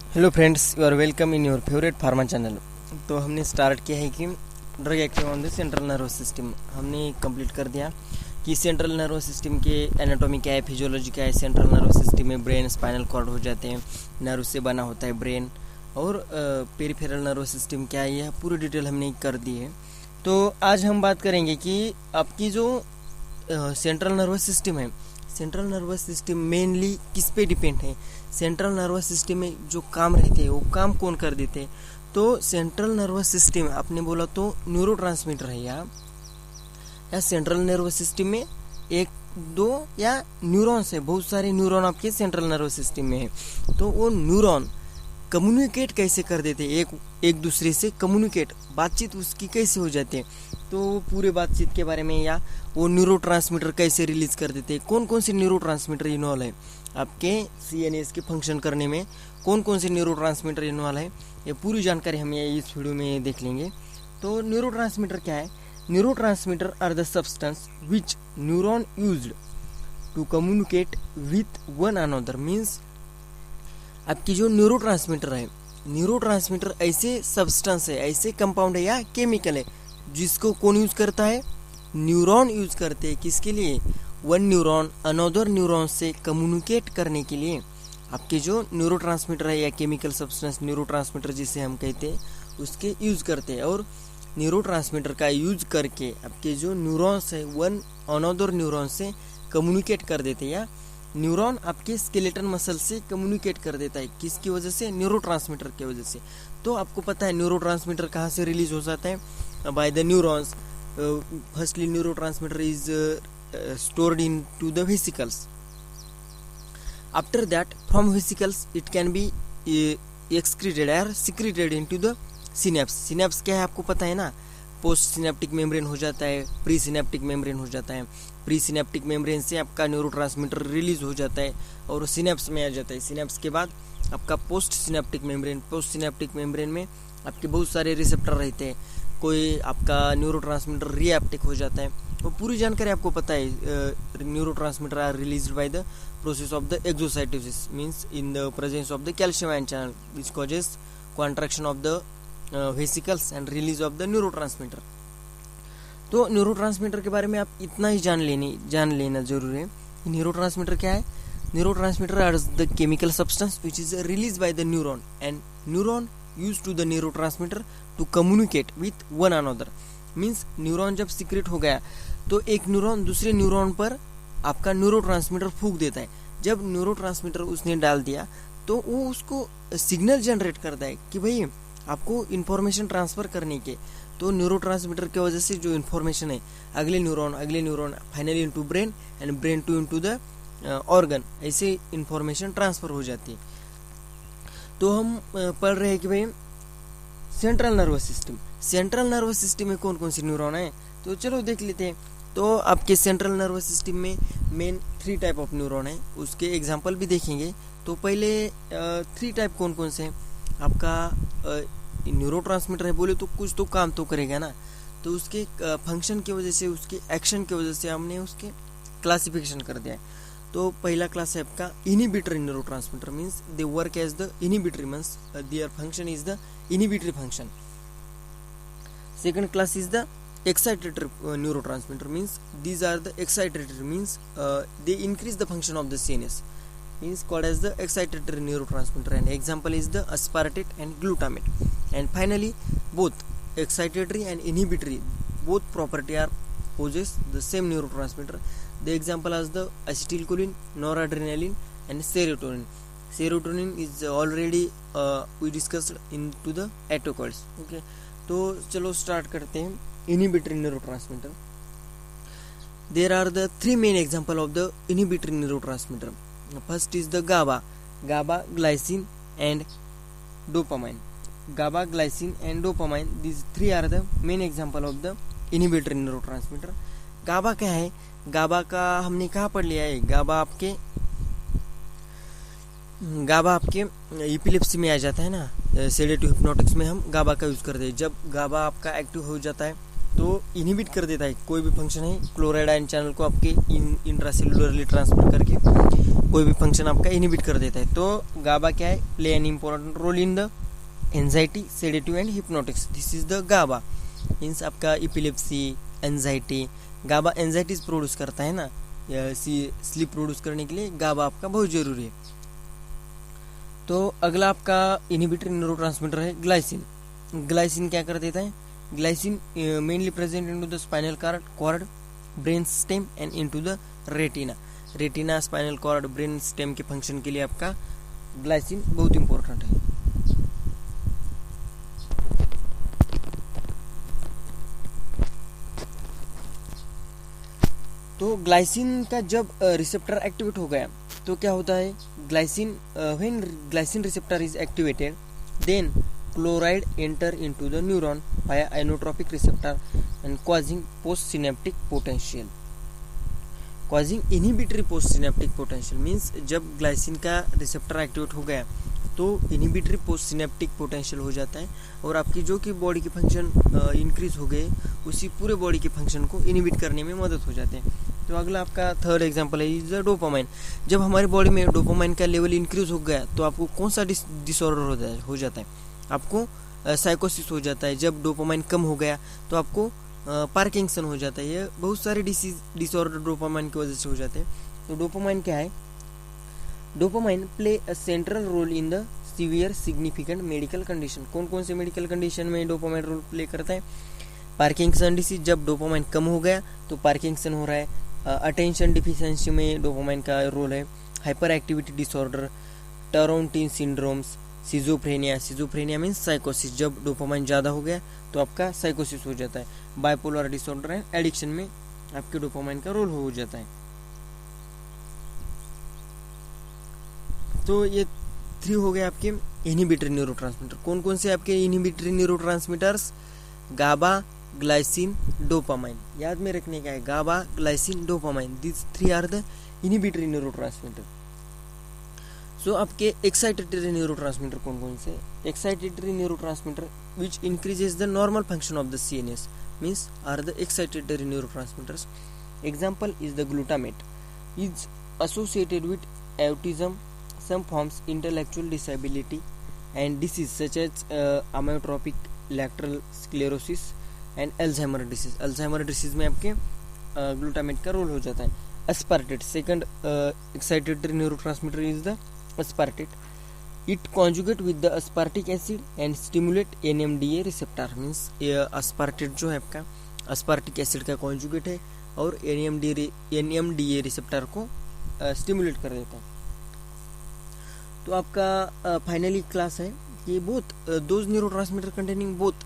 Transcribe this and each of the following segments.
Hello friends, you are welcome in your favourite pharma channel. तो हमने start किया है कि drug acting on the central nervous system हमने कंप्लीट कर दिया कि सेंट्रल नर्वस सिस्टम के एनाटॉमी क्या है, फिजियोलॉजी क्या है। सेंट्रल नर्वस सिस्टम में ब्रेन, स्पाइनल कॉर्ड हो जाते हैं, नर्व से बना होता है ब्रेन। और पेरिफेरल नर्वस सिस्टम क्या है, यह पूरी डिटेल हमने कर दी है। तो आज हम बात करेंगे कि आपकी जो सेंट्रल नर्वस सिस्टम है, सेंट्रल नर्वस सिस्टम मेनली किस पे डिपेंड है। सेंट्रल नर्वस सिस्टम में जो काम रहते हैं वो काम कौन कर देते हैं। तो सेंट्रल नर्वस सिस्टम आपने बोला तो न्यूरोट्रांसमीटर है या सेंट्रल नर्वस सिस्टम में एक दो या न्यूरॉन्स है, बहुत सारे न्यूरॉन आपके सेंट्रल नर्वस सिस्टम में है। तो वो न्यूरॉन कम्युनिकेट कैसे कर देते हैं, एक दूसरे से कम्युनिकेट, बातचीत उसकी कैसे हो जाती है। तो पूरे बातचीत के बारे में या वो न्यूरोट्रांसमीटर कैसे रिलीज कर देते हैं, कौन कौन से न्यूरोट्रांसमीटर इन्वॉल्व है आपके सीएनएस के फंक्शन करने में, कौन कौन से न्यूरोट्रांसमीटर इन्वॉल्व है, ये पूरी जानकारी हम इस वीडियो में देख लेंगे। तो न्यूरोट्रांसमीटर क्या है। Neurotransmitter are the substance which neuron used to communicate with one another. Means आपकी जो न्यूरोट्रांसमीटर है, न्यूरोट्रांसमीटर ऐसे सब्सटेंस है, ऐसे कंपाउंड है या केमिकल है जिसको कौन यूज करता है, न्यूरॉन यूज करते हैं। किसके लिए, वन न्यूरॉन अनदर न्यूरॉन से कम्युनिकेट करने के लिए आपके जो न्यूरोट्रांसमीटर है या केमिकल सब्सटेंस न्यूरोट्रांसमीटर जिसे हम कहते हैं उसके यूज करते हैं। और न्यूरोट्रांसमीटर का यूज करके आपके जो न्यूरॉन्स है वन अनदर न्यूरॉन से कम्युनिकेट कर देते हैं, या न्यूरॉन आपके स्केलेटन मसल से कम्युनिकेट कर देता है। किसकी वजह से, न्यूरोट्रांसमीटर की वजह से। तो आपको पता है न्यूरोट्रांसमीटर कहाँ से रिलीज हो जाता है, by the neurons. Firstly neurotransmitter is stored into the vesicles. After that, from vesicles it can be excreted or secreted into the synapse. synapse क्या है आपको पता है ना, पोस्ट सिनेप्टिक मेम्ब्रेन हो जाता है, प्री सिनेप्टिक मेम्ब्रेन हो जाता है। प्री सिनेप्टिक मेम्ब्रेन से आपका न्यूरोट्रांसमीटर रिलीज हो जाता है और सिनेप्स में आ जाता है। सिनेप्स के बाद आपका post synaptic membrane, post synaptic membrane में आपके बहुत सारे रिसेप्टर रहते हैं, कोई आपका न्यूरोट्रांसमीटर रीएप्टिक हो जाता है। वो पूरी जानकारी आपको पता है। Neurotransmitter are released by the process of the exocytosis, means in the presence of the calcium ion channel which causes contraction of the vesicles and release of the neurotransmitter. तो न्यूरोट्रांसमीटर के बारे में आप इतना ही जान लेना जरूरी है। न्यूरोट्रांसमीटर क्या है। Neurotransmitter are the chemical substance which is release by the neuron and neuron use to the neurotransmitter to communicate with one another. Means neuron जब सीक्रेट हो गया तो एक न्यूरॉन दूसरे न्यूरॉन पर आपका न्यूरोट्रांसमीटर फूंक देता है। जब न्यूरोट्रांसमीटर उसने डाल दिया तो वो उसको सिग्नल जनरेट करता है कि भाई आपको इन्फॉर्मेशन ट्रांसफर करने के। तो न्यूरोट्रांसमीटर की वजह से जो इन्फॉर्मेशन है अगले neuron finally into brain and brain to into the organ, ऐसे इन्फॉर्मेशन ट्रांसफर हो जाती है। तो हम पढ़ रहे हैं कि भाई central nervous system, central nervous system में कौन कौन से न्यूरॉन है, तो चलो देख लेते हैं। तो आपके सेंट्रल नर्वस सिस्टम में मेन 3 टाइप ऑफ न्यूरॉन है, उसके एग्जांपल भी देखेंगे। तो पहले 3 टाइप कौन कौन से हैं। आपका न्यूरोट्रांसमीटर है बोले तो कुछ तो काम तो करेगा ना, तो उसके फंक्शन की वजह से, उसके एक्शन की वजह से हमने उसके क्लासिफिकेशन कर दिया है। तो पहला क्लास है आपका inhibitory neurotransmitter, means they work as the inhibitory, means their function is the inhibitory function. Second class is the excitatory neurotransmitter, means these are the excitatory, means they increase the function of the CNS, means called as the excitatory neurotransmitter, and example is the aspartate and glutamate. And finally both excitatory and inhibitory, both property are possess the same neurotransmitter. The example is the acetylcholine, noradrenaline and serotonin. Serotonin is already we discussed into the ATOCOLs. Okay, तो चलो start करते हैं inhibitory neurotransmitter. There are the 3 main example of the inhibitory neurotransmitter. First is the GABA, glycine and dopamine. GABA, glycine and dopamine, these 3 are the main example of the inhibitory neurotransmitter. GABA क्या है, GABA का हमने कहाँ पढ़ लिया है। गाबा आपके epilepsy में आ जाता है ना, सेडेटिव हिप्नोटिक्स में हम गाबा का यूज करते हैं। जब गाबा आपका एक्टिव हो जाता है तो इनहिबिट कर देता है, कोई भी फंक्शन है क्लोराइड आयन चैनल को आपके इंट्रासेलुलरली ट्रांसफर करके कोई भी फंक्शन आपका इनहिबिट कर देता है। तो गाबा क्या है, play an important role in the anxiety, sedative and hypnotics. This is the GABA, means आपका epilepsy, anxiety. GABA anxieties produce करता है ना, स्लीप प्रोड्यूस करने के लिए गाबा आपका बहुत जरूरी है। तो अगला आपका इनहिबिटरी न्यूरोट्रांसमीटर है ग्लाइसिन। ग्लाइसिन क्या कर देता है, glycine mainly present into the spinal cord, brain stem and into the retina. Retina, spinal cord, brain stem के फंक्शन के लिए आपका ग्लाइसिन बहुत इंपॉर्टेंट है। तो ग्लाइसिन का जब रिसेप्टर एक्टिवेट हो गया तो क्या होता है, glycine when glycine receptor is activated then chloride enter into the neuron via inotropic receptor and causing postsynaptic potential. Causing inhibitory postsynaptic potential means जब ग्लाइसिन का रिसेप्टर एक्टिवेट हो गया तो इनहिबिटरी पोस्टसिनेप्टिक पोटेंशियल हो जाता है और आपकी जो कि बॉडी के फंक्शन इंक्रीज हो गए उसी पूरे बॉडी के फंक्शन को इनहिबिट करने में मदद हो जाते हैं। तो अगला आपका थर्ड एग्जांपल है इज द डोपामाइन। जब हमारी बॉडी में डोपामाइन का लेवल इंक्रीज हो गया तो आपको कौन सा डिसऑर्डर हो जाता है, आपको साइकोसिस हो जाता है। जब डोपामाइन कम हो गया तो आपको पार्किंसन हो जाता है। ये बहुत सारे डिसऑर्डर डोपामाइन की वजह से हो जाते हैं। तो डोपामाइन क्या है, dopamine play a central role in the severe significant medical condition. कौन कौन से मेडिकल कंडीशन में डोपामाइन रोल प्ले करता है, पार्किंसन डिसीज, जब डोपामाइन कम हो गया तो पार्किंसन हो रहा है। अटेंशन डिफिशिएंसी में डोपामाइन का रोल है। Hyperactivity disorder, Tourette syndromes, schizophrenia, schizophrenia means साइकोसिस, जब डोपामाइन ज़्यादा हो गया तो आपका साइकोसिस हो जाता है। बाइपोलर डिसऑर्डर एंड एडिक्शन में आपके डोपामाइन का रोल हो जाता है। तो ये 3 हो गए आपके इनहिबिटरी न्यूरोट्रांसमीटर। कौन कौन से आपके inhibitory neurotransmitters, GABA, glycine, dopamine. याद में रखने का है, GABA, glycine, dopamine, this 3 are the inhibitory neurotransmitter. So आपके एक्साइटेटरी न्यूरोट्रांसमीटर कौन कौन से, excitatory neurotransmitter which increases the normal function of the CNS means are the excitatory neurotransmitters. Example is the glutamate is associated with autism, some forms intellectual disability and disease such as amyotrophic lateral sclerosis and Alzheimer disease. Alzheimer disease में आपके glutamate का role हो जाता है। aspartate, second excitatory neurotransmitter is the aspartate. It conjugate with the aspartic acid and stimulate NMDA receptor means aspartate जो है आपका aspartic acid का conjugate है और NMDA receptor को स्टिमुलेट कर देता है। तो आपका फाइनली क्लास है कि both those neurotransmitter containing both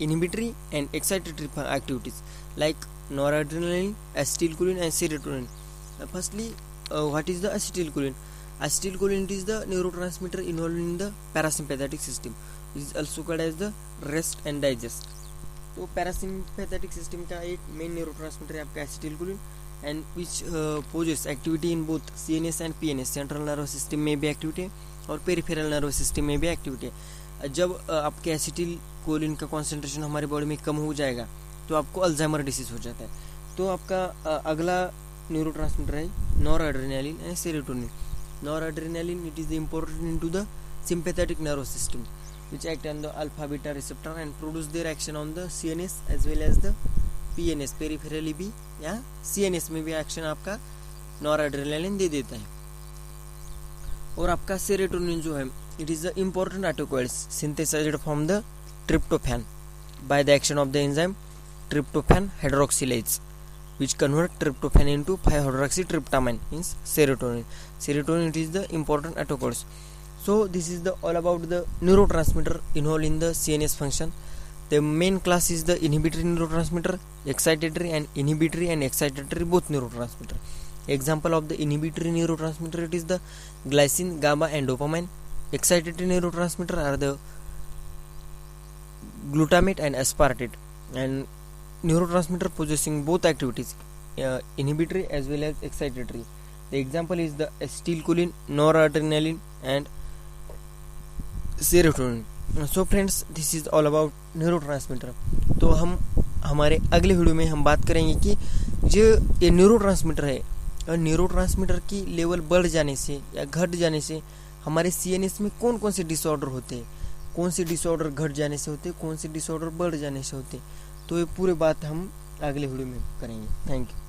inhibitory and excitatory activities like noradrenaline, acetylcholine and serotonin. Firstly what is the acetylcholine? Acetylcholine is the neurotransmitter involve in the parasympathetic system, is also called as the rest and digest. तो parasympathetic system का एक main neurotransmitter है आपका acetylcholine and which poses activity in both CNS and PNS, central nervous system में भी activity है और peripheral nervous system में भी एक्टिविटी है। जब आपके एसिटिलकोलिन का कॉन्सेंट्रेशन हमारी बॉडी में कम हो जाएगा तो आपको अल्जाइमर डिसीज हो जाता है। तो आपका अगला न्यूरोट्रांसमीटर है noradrenaline and serotonin. Noradrenaline it is important into the sympathetic nervous system which act on the alpha beta receptor and produce their action on the CNS as well as the PNS, peripherally भी या CNS में भी action आपका noradrenaline दे देता है। और आपका serotonin जो है it is the important autacoids synthesised from the tryptophan by the action of the enzyme tryptophan hydroxylase which convert tryptophan into 5-hydroxytryptamine means serotonin. Serotonin it is the important autocoils. So this is the all about the neurotransmitter involved in the CNS function. The main class is the inhibitory neurotransmitter, excitatory and inhibitory and excitatory both neurotransmitter. Example of the inhibitory neurotransmitter it is the glycine, GABA and dopamine. Excitatory neurotransmitter are the glutamate and aspartate. And neurotransmitter possessing both activities, inhibitory as well as excitatory. The example is the acetylcholine, noradrenaline and serotonin. So friends, this is all about neurotransmitter. तो हम हमारे अगले video में हम बात करेंगे कि जो ये न्यूरोट्रांसमीटर है, और न्यूरोट्रांसमीटर की लेवल बढ़ जाने से या घट जाने से हमारे CNS में कौन कौन से डिसऑर्डर होते हैं, कौन से डिसऑर्डर घट जाने से होते हैं, कौन से डिसऑर्डर बढ़ जाने से होते हैं। तो ये पूरे बात हम अगले वीडियो में करेंगे। Thank you.